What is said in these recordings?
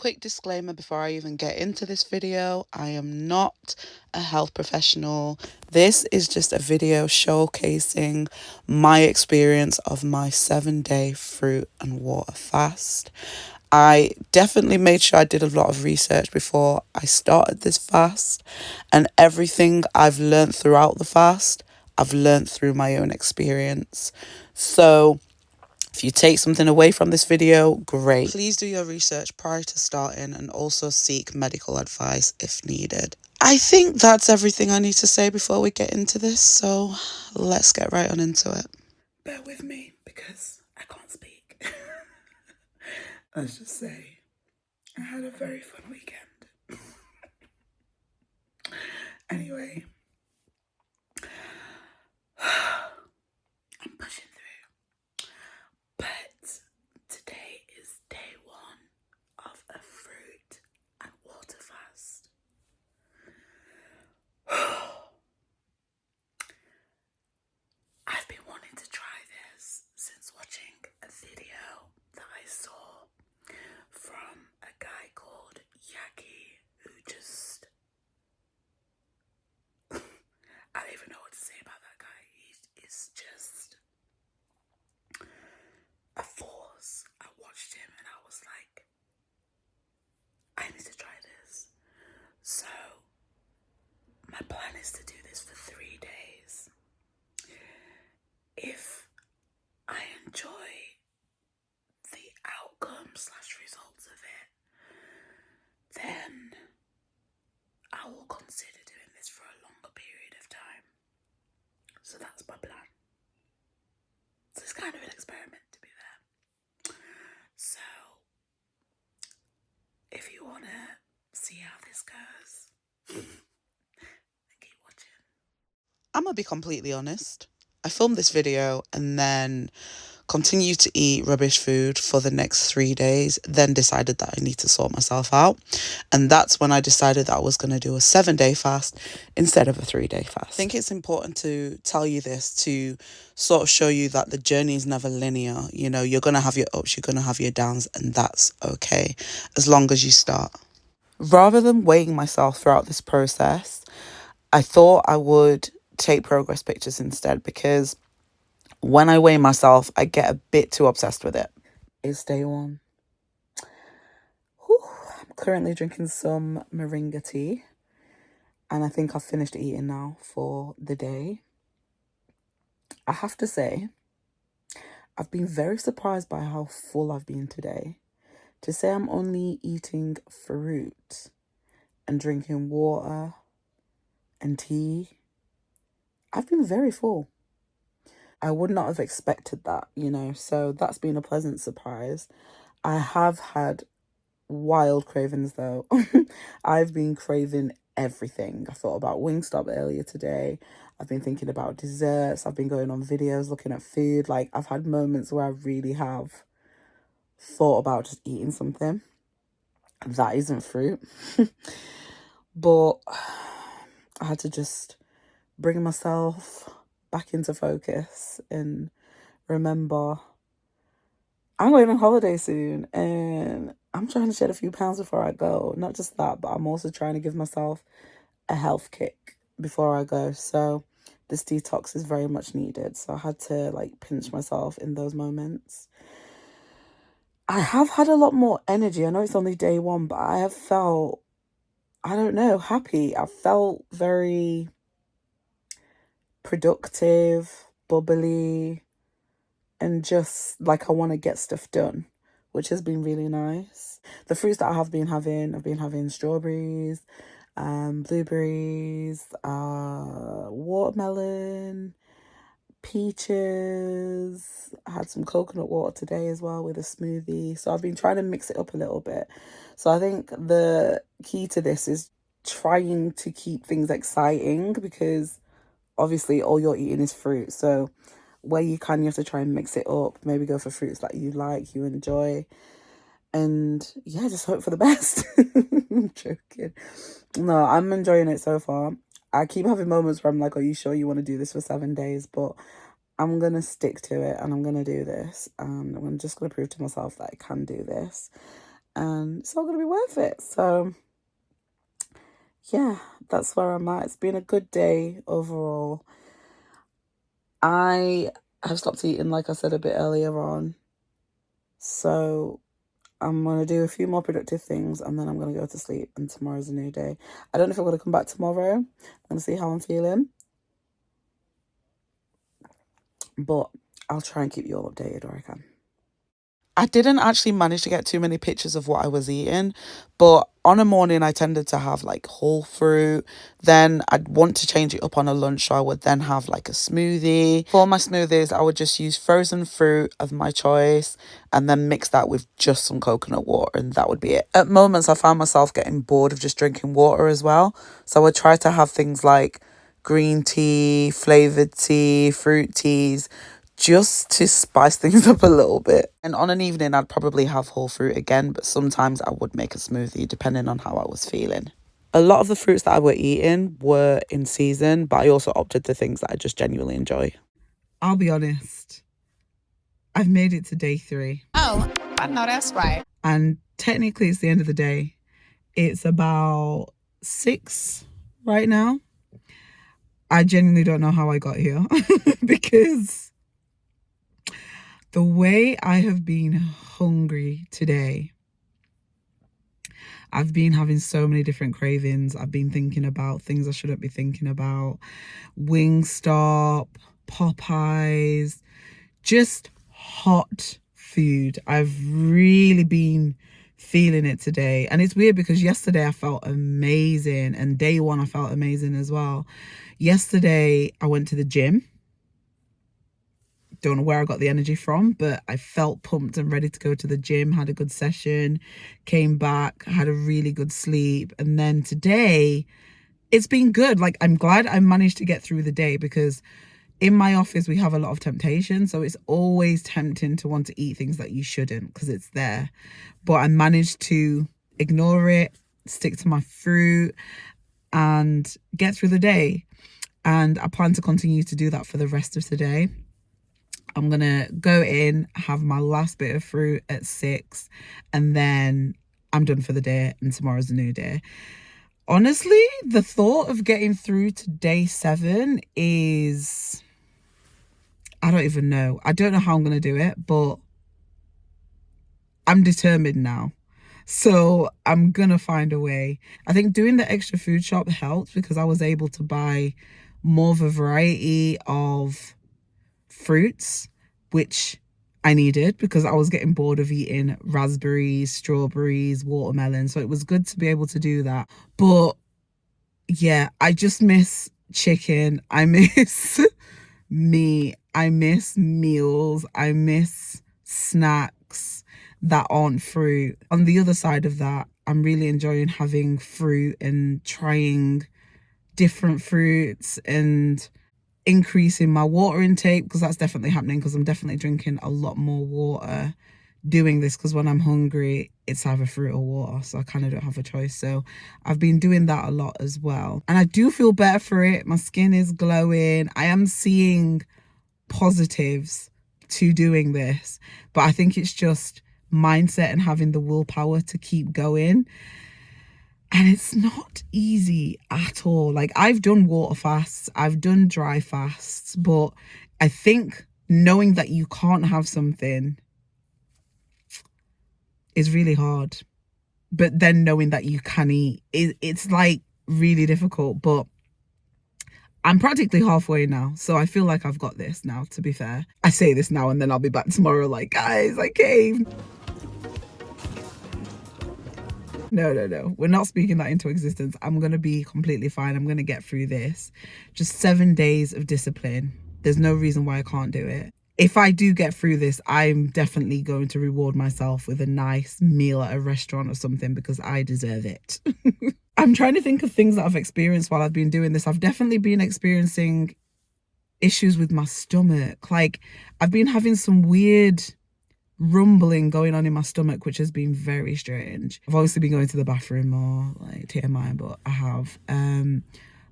quick disclaimer before I even get into this video. I am not a health professional. This is just a video showcasing my experience of my 7-day fruit and water fast. I definitely made sure I did a lot of research before I started this fast, and everything I've learned throughout the fast, I've learned through my own experience. So if you take something away from this video, great. Please do your research prior to starting and also seek medical advice if needed. I think that's everything I need to say before we get into this, so let's get right on into it. Bear with me because I can't speak. Let's just say I had a very fun weekend. Anyway, I'm pushing through. But today is day 1 of a fruit and water fast. I've been wanting to try this since watching a video that I saw from a guy called Yaki, who just... I don't even know what to say about that guy. He is just a force. I watched him and I was like, I need to try this. So my plan is to do this for 3 days. If I enjoy the outcome/results of it, then I will consider doing this for a longer period of time. So that's my plan. So it's kind of an experiment, to be fair. So if you want to see how this goes, then keep watching. I'm going to be completely honest. I filmed this video and then continued to eat rubbish food for the next 3 days, then decided that I need to sort myself out. And that's when I decided that I was going to do a 7-day fast instead of a 3-day fast. I think it's important to tell you this to sort of show you that the journey is never linear. You know, you're going to have your ups, you're going to have your downs, and that's okay as long as you start. Rather than weighing myself throughout this process, I thought I would take progress pictures instead, because when I weigh myself, I get a bit too obsessed with it. It's day 1. Whew. I'm currently drinking some moringa tea, and I think I've finished eating now for the day. I have to say, I've been very surprised by how full I've been today. To say I'm only eating fruit and drinking water and tea, I've been very full. I would not have expected that, you know, so that's been a pleasant surprise. I have had wild cravings though. I've been craving everything. I thought about Wingstop earlier today. I've been thinking about desserts. I've been going on videos, looking at food. Like, I've had moments where I really have thought about just eating something that isn't fruit. But I had to just bring myself back into focus and remember I'm going on holiday soon and I'm trying to shed a few pounds before I go. Not just that, but I'm also trying to give myself a health kick before I go. So this detox is very much needed. So I had to like pinch myself in those moments. I have had a lot more energy. I know it's only day 1, but I have felt, I don't know, happy. I felt very productive, bubbly, and just like I want to get stuff done, which has been really nice. The fruits that I've been having strawberries, blueberries, watermelon, peaches. I had some coconut water today as well with a smoothie. So I've been trying to mix it up a little bit. So I think the key to this is trying to keep things exciting, because obviously all you're eating is fruit. So where you can, you have to try and mix it up. Maybe go for fruits that you like, you enjoy. And yeah, just hope for the best. I'm joking. No, I'm enjoying it so far. I keep having moments where I'm like, are you sure you want to do this for 7 days? But I'm going to stick to it and I'm going to do this. And I'm just going to prove to myself that I can do this. and it's all going to be worth it. So yeah, that's where I'm at. It's been a good day overall. I have stopped eating, like I said a bit earlier on. So I'm going to do a few more productive things and then I'm going to go to sleep, and tomorrow's a new day. I don't know if I'm going to come back tomorrow. I'm going to see how I'm feeling. But I'll try and keep you all updated where I can. I didn't actually manage to get too many pictures of what I was eating, but on a morning I tended to have like whole fruit. Then I'd want to change it up on a lunch, so I would then have like a smoothie. For my smoothies, I would just use frozen fruit of my choice and then mix that with just some coconut water, and that would be it. At moments, I found myself getting bored of just drinking water as well, so I would try to have things like green tea, flavoured tea, fruit teas, just to spice things up a little bit. And on an evening, I'd probably have whole fruit again, but sometimes I would make a smoothie depending on how I was feeling. A lot of the fruits that I were eating were in season, but I also opted for things that I just genuinely enjoy. I'll be honest, I've made it to day 3. Oh, I know that's right. And technically it's the end of the day. It's about 6 right now. I genuinely don't know how I got here because the way I have been hungry today, I've been having so many different cravings. I've been thinking about things I shouldn't be thinking about. Wingstop, Popeyes, just hot food. I've really been feeling it today. And it's weird because yesterday I felt amazing, and day 1 I felt amazing as well. Yesterday I went to the gym. Don't know where I got the energy from, but I felt pumped and ready to go to the gym, had a good session, came back, had a really good sleep. And then today, it's been good. Like, I'm glad I managed to get through the day, because in my office, we have a lot of temptation. So it's always tempting to want to eat things that you shouldn't because it's there. But I managed to ignore it, stick to my fruit, and get through the day. And I plan to continue to do that for the rest of today. I'm going to go in, have my last bit of fruit at 6, and then I'm done for the day, and tomorrow's a new day. Honestly, the thought of getting through to day 7 is, I don't even know. I don't know how I'm going to do it, but I'm determined now. So I'm going to find a way. I think doing the extra food shop helped because I was able to buy more of a variety of fruits, which I needed because I was getting bored of eating raspberries, strawberries, watermelon. So it was good to be able to do that. But yeah, I just miss chicken. I miss meat. I miss meals. I miss snacks that aren't fruit. On the other side of that, I'm really enjoying having fruit and trying different fruits and increasing my water intake, because that's definitely happening, because I'm definitely drinking a lot more water doing this, because when I'm hungry it's either fruit or water, so I kind of don't have a choice. So I've been doing that a lot as well, and I do feel better for it. My skin is glowing. I am seeing positives to doing this, but I think it's just mindset and having the willpower to keep going. And it's not easy at all. Like, I've done water fasts, I've done dry fasts, but I think knowing that you can't have something is really hard. But then knowing that you can eat, it's like really difficult. But I'm practically halfway now, so I feel like I've got this now, to be fair. I say this now and then I'll be back tomorrow like, guys, I came. No. We're not speaking that into existence. I'm going to be completely fine. I'm going to get through this. Just 7 days of discipline. There's no reason why I can't do it. If I do get through this, I'm definitely going to reward myself with a nice meal at a restaurant or something, because I deserve it. I'm trying to think of things that I've experienced while I've been doing this. I've definitely been experiencing issues with my stomach. Like, I've been having some weird rumbling going on in my stomach, which has been very strange. I've obviously been going to the bathroom more, like TMI, but I have.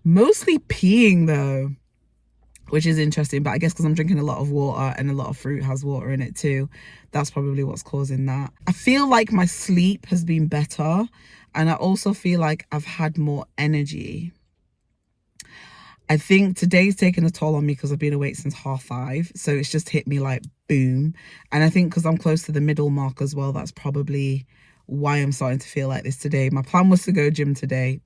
Mostly peeing though. which is interesting. But I guess because I'm drinking a lot of water and a lot of fruit has water in it too, that's probably what's causing that. I feel like my sleep has been better, and I also feel like I've had more energy. I think today's taken a toll on me because I've been awake since 5:30. So it's just hit me like boom. And I think because I'm close to the middle mark as well, that's probably why I'm starting to feel like this today. My plan was to go gym today.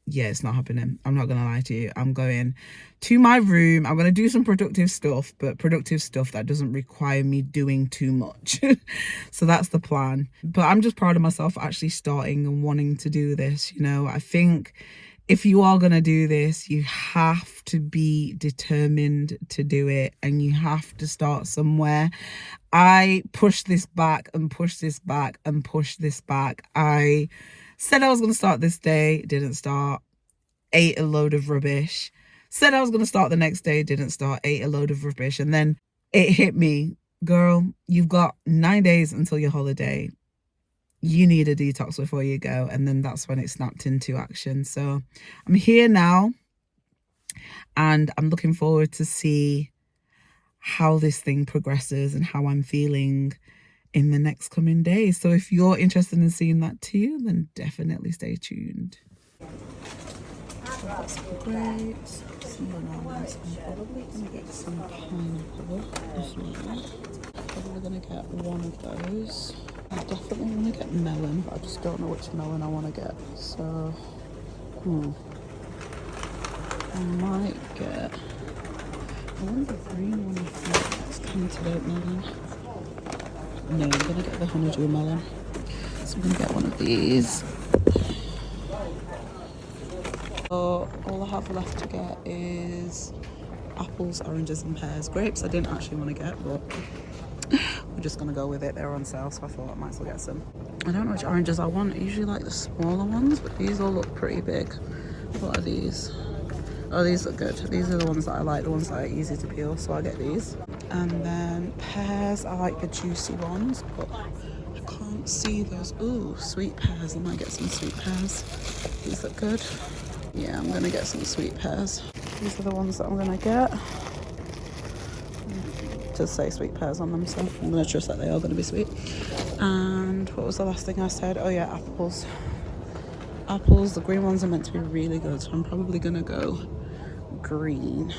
Yeah, it's not happening. I'm not gonna lie to you. I'm going to my room. I'm gonna do some productive stuff, but productive stuff that doesn't require me doing too much. So that's the plan. But I'm just proud of myself for actually starting and wanting to do this. You know, I think if you are gonna do this, you have to be determined to do it, and you have to start somewhere. I pushed this back and pushed this back and pushed this back. I said I was going to start this day, didn't start, ate a load of rubbish. Said I was going to start the next day, didn't start, ate a load of rubbish. And then it hit me, girl, you've got 9 days until your holiday. You need a detox before you go. And then that's when it snapped into action. So I'm here now, and I'm looking forward to see how this thing progresses and how I'm feeling in the next coming days. So if you're interested in seeing that too, then definitely stay tuned. Got some grapes, some bananas. I'm probably gonna get some pineapple as well. Probably gonna get one of those. I definitely want to get melon, but I just don't know which melon I want to get. So, I might get. I want the green one. I think that's cantaloupe melon. No, I'm gonna get the honeydew melon. So I'm gonna get one of these. So all I have left to get is apples, oranges and pears. Grapes I didn't actually want to get, but we're just gonna go with it. They're on sale, so I thought I might as well get some. I don't know which oranges I want. I usually like the smaller ones, but these all look pretty big. What are these? Oh, these look good. These are the ones that I like, the ones that are easy to peel, so I'll get these. And then pears, I like the juicy ones, but I can't see those. Ooh, sweet pears. I might get some sweet pears. These look good. Yeah, I'm gonna get some sweet pears. These are the ones that I'm gonna get. Just say sweet pears on them, so I'm gonna trust that they are gonna be sweet. And what was the last thing I said? Oh yeah, apples. Apples, the green ones are meant to be really good, so I'm probably gonna go green.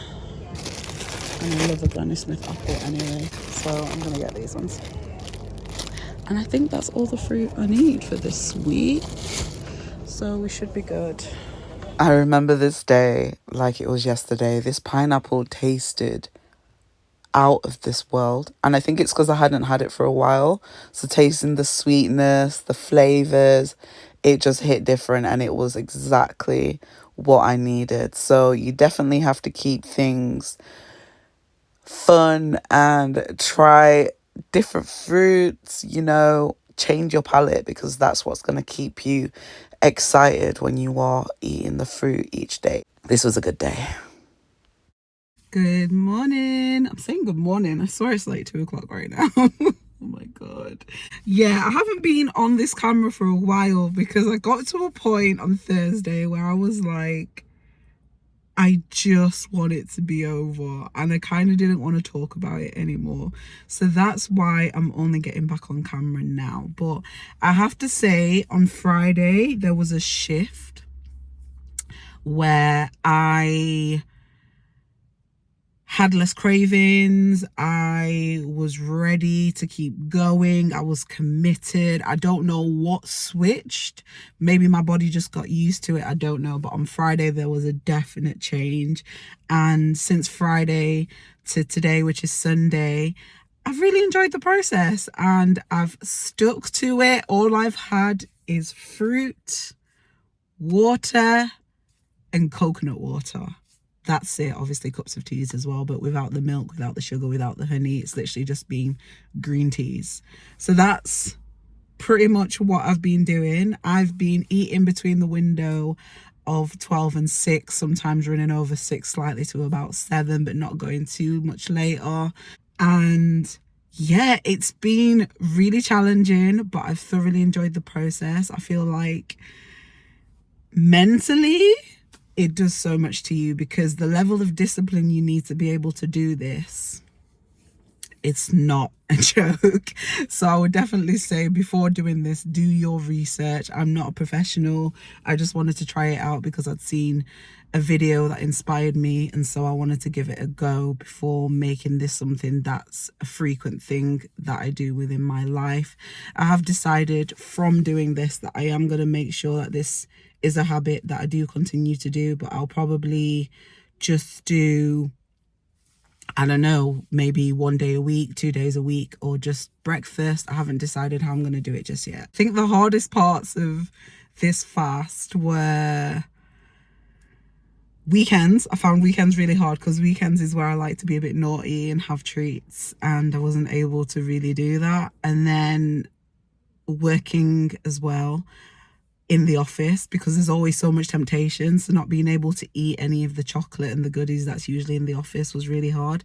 And I love a Granny Smith apple anyway, so I'm gonna get these ones. And I think that's all the fruit I need for this week, so we should be good. I remember this day like it was yesterday. This pineapple tasted out of this world, and I think it's because I hadn't had it for a while, so tasting the sweetness, the flavors, it just hit different, and it was exactly what I needed. So you definitely have to keep things fun and try different fruits, you know, change your palate, because that's what's going to keep you excited when you are eating the fruit each day. This was a good day. Good morning. I'm saying good morning. I swear it's like 2 o'clock right now. Oh my God. Yeah, I haven't been on this camera for a while because I got to a point on Thursday where I was like, I just want it to be over, and I kind of didn't want to talk about it anymore. So that's why I'm only getting back on camera now. But I have to say, on Friday, there was a shift where I had less cravings. I was ready to keep going. I was committed. I don't know what switched. Maybe my body just got used to it. I don't know. But on Friday, there was a definite change. And since Friday to today, which is Sunday, I've really enjoyed the process and I've stuck to it. All I've had is fruit, water, and coconut water. That's it. Obviously cups of teas as well, but without the milk, without the sugar, without the honey. It's literally just been green teas. So that's pretty much what I've been doing. I've been eating between the window of 12 and 6, sometimes running over 6 slightly to about 7, but not going too much later. And yeah, it's been really challenging, but I've thoroughly enjoyed the process. I feel like mentally it does so much to you, because the level of discipline you need to be able to do this, it's not a joke. So I would definitely say, before doing this, do your research. I'm not a professional. I just wanted to try it out because I'd seen a video that inspired me, and so I wanted to give it a go before making this something that's a frequent thing that I do within my life. I have decided from doing this that I am going to make sure that this is a habit that I do continue to do, but I'll probably just do, I don't know, maybe 1 day a week, 2 days a week, or just breakfast. I haven't decided how I'm going to do it just yet. I think the hardest parts of this fast were weekends. I found weekends really hard, because weekends is where I like to be a bit naughty and have treats, and I wasn't able to really do that. And then working as well in the office, because there's always so much temptation, so not being able to eat any of the chocolate and the goodies that's usually in the office was really hard.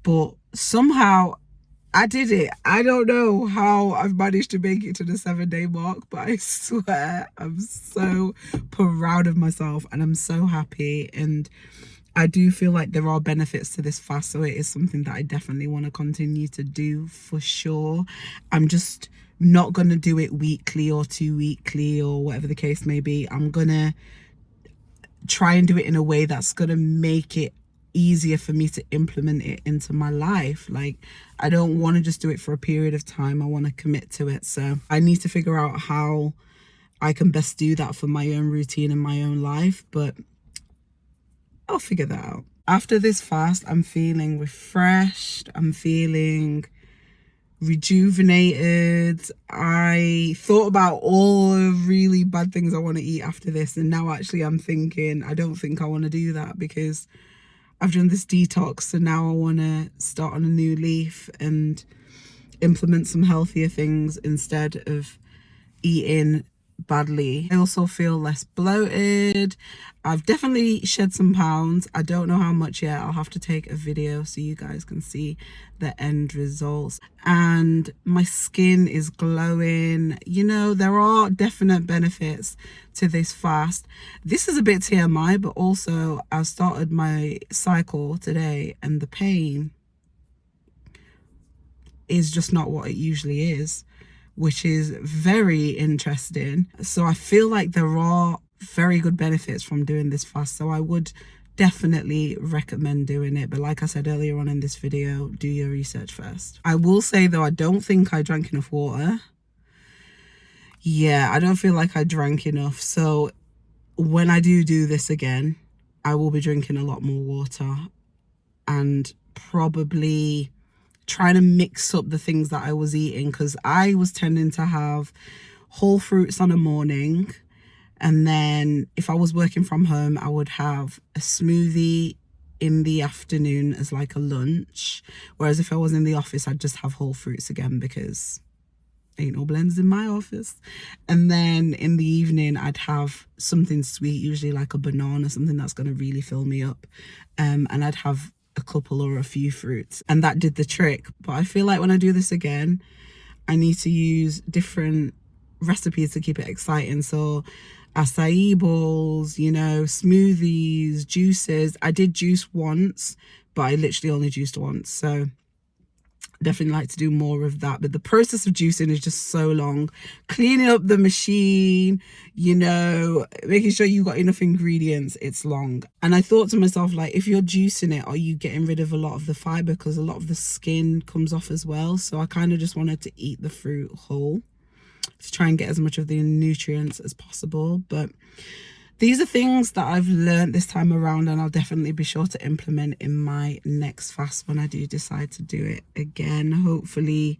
But somehow I did it. I don't know how I've managed to make it to the 7-day mark, but I swear I'm so proud of myself and I'm so happy. And I do feel like there are benefits to this fast, so it is something that I definitely want to continue to do for sure. I'm just not going to do it weekly or 2 weekly or whatever the case may be. I'm going to try and do it in a way that's going to make it easier for me to implement it into my life. Like, I don't want to just do it for a period of time. I want to commit to it. So I need to figure out how I can best do that for my own routine and my own life, but I'll figure that out. After this fast, I'm feeling refreshed. I'm feeling rejuvenated. I thought about all the really bad things I want to eat after this, and now actually I'm thinking I don't think I want to do that, because I've done this detox, so now I want to start on a new leaf and implement some healthier things instead of eating badly. I also feel less bloated. I've definitely shed some pounds. I don't know how much yet. I'll have to take a video so you guys can see the end results. And my skin is glowing. You know, there are definite benefits to this fast. This is a bit TMI, but also I started my cycle today, and the pain is just not what it usually is, which is very interesting. So I feel like there are very good benefits from doing this fast, so I would definitely recommend doing it. But like I said earlier on in this video, do your research first. I will say though, I don't think I drank enough water. Yeah, I don't feel like I drank enough. So when I do this again, I will be drinking a lot more water, and probably trying to mix up the things that I was eating, because I was tending to have whole fruits on a morning, and then if I was working from home, I would have a smoothie in the afternoon as like a lunch, whereas if I was in the office, I'd just have whole fruits again, because ain't no blends in my office. And then in the evening, I'd have something sweet, usually like a banana, something that's going to really fill me up, and I'd have a couple or a few fruits, and that did the trick. But I feel like when I do this again, I need to use different recipes to keep it exciting. So acai bowls, you know, smoothies, juices. I did juice once, but I literally only juiced once, so definitely like to do more of that. But the process of juicing is just so long. Cleaning up the machine, you know, making sure you've got enough ingredients, it's long. And I thought to myself, like, if you're juicing it, are you getting rid of a lot of the fiber? Because a lot of the skin comes off as well. So I kind of just wanted to eat the fruit whole to try and get as much of the nutrients as possible. But these are things that I've learned this time around, and I'll definitely be sure to implement in my next fast when I do decide to do it again. Hopefully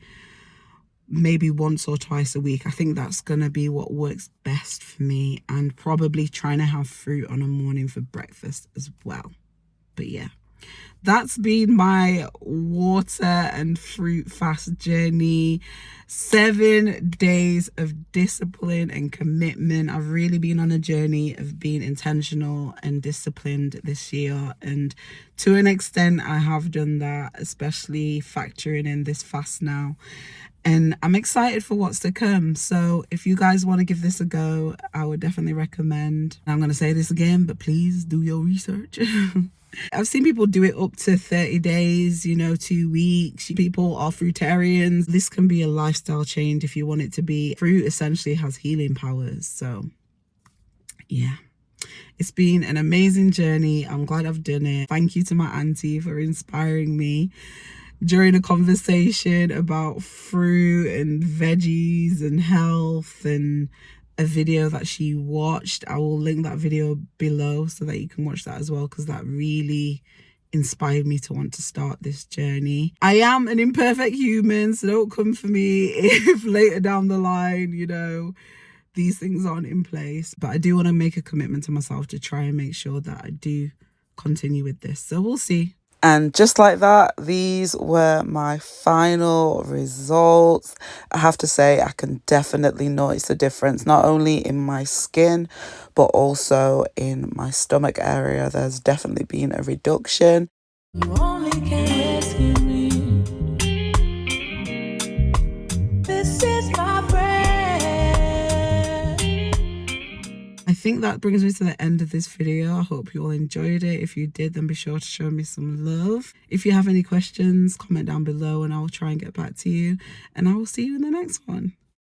maybe once or twice a week. I think that's going to be what works best for me, and probably trying to have fruit on a morning for breakfast as well. But yeah, that's been my water and fruit fast journey. 7 days of discipline and commitment. I've really been on a journey of being intentional and disciplined this year, and to an extent I have done that, especially factoring in this fast now. And I'm excited for what's to come. So if you guys want to give this a go, I would definitely recommend. I'm going to say this again, but please do your research. I've seen people do it up to 30 days, you know, 2 weeks. People are fruitarians. This can be a lifestyle change if you want it to be. Fruit essentially has healing powers. So yeah, it's been an amazing journey. I'm glad I've done it. Thank you to my auntie for inspiring me during a conversation about fruit and veggies and health, and a video that she watched. I will link that video below so that you can watch that as well, because that really inspired me to want to start this journey. I am an imperfect human, so don't come for me if later down the line, you know, these things aren't in place. But I do want to make a commitment to myself to try and make sure that I do continue with this. So we'll see. And just like that, these were my final results. I have to say, I can definitely notice a difference, not only in my skin, but also in my stomach area. There's definitely been a reduction. You only can rescue me. This is my prayer. I think that brings me to the end of this video. I hope you all enjoyed it. If you did, then be sure to show me some love. If you have any questions, comment down below and I will try and get back to you. And I will see you in the next one.